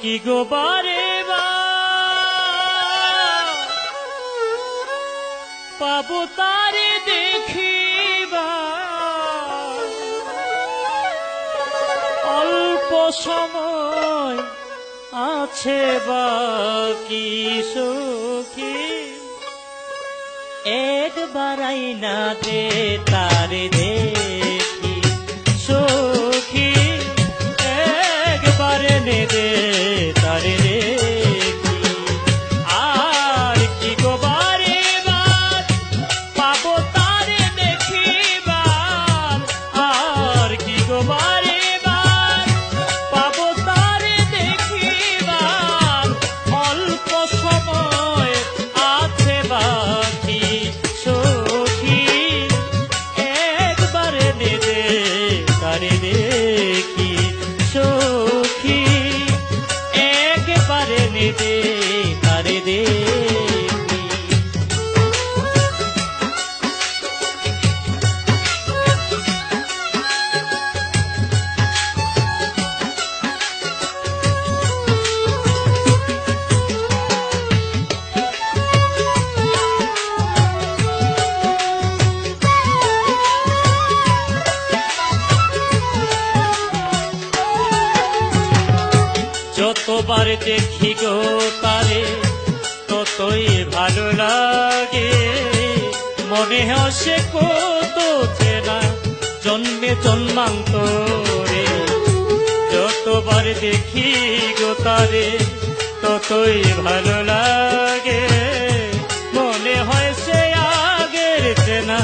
কি গো বারে পাবো তারে দেখিবা অল্প সময় আছে বাকি সখী একবার আইনা দে তারে দেখি সখী একবার নে দে তারে দেখি আর কি গো বারে পাবো তারে দেখিবার আর কি গো বারে পাবো তারে দেখিবার অল্প সময় আছে বাকি সখী একবার নে দে তারে দেখি সখী একবার নে দে তারে দেখি যতবার দেখি গো তারে ততই ভালো লাগে মনে হসে কত চেনা জন্মে জন্মান্তরে যতবার দেখি গো তারে ততই ভালো লাগে মনে হয় সে আগের চেনা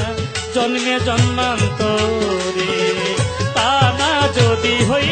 জন্মে জন্মান্তরে তা না যদি হই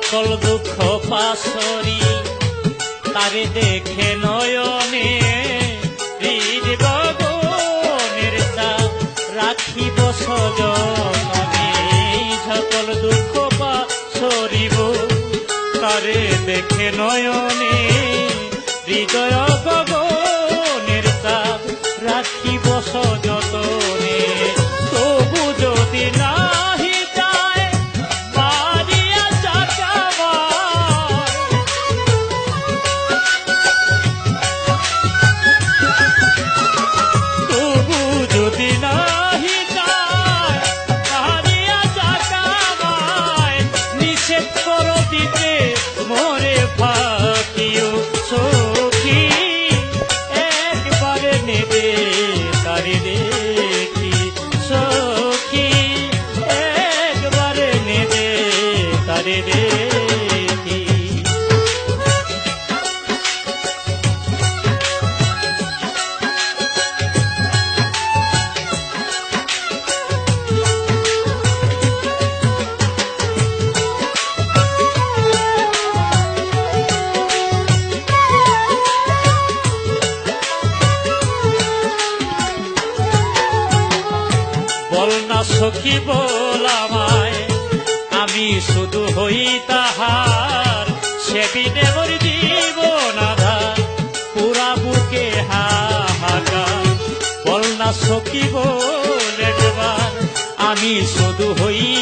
সকল দুঃখ পাশরি তারে দেখে নয়নে হৃদ গগনের চাপ রাখিব সজনে সকল দুঃখ পাশরিব তারে দেখে নয়নে হৃদয় গগনের চাপ রাখিব সযতনে তবু যদি না মোরে ফাকিও সখী একবার নেবে তারে দেখি সখী একবার নেবে তারে দেখি বল না সখী বল আমায় আমি শুধু হই তাহার সেদিনে মোর জীবন আধার পুরা বুকে হাহাকার বল না সখী বল একবার আমি শুধু হই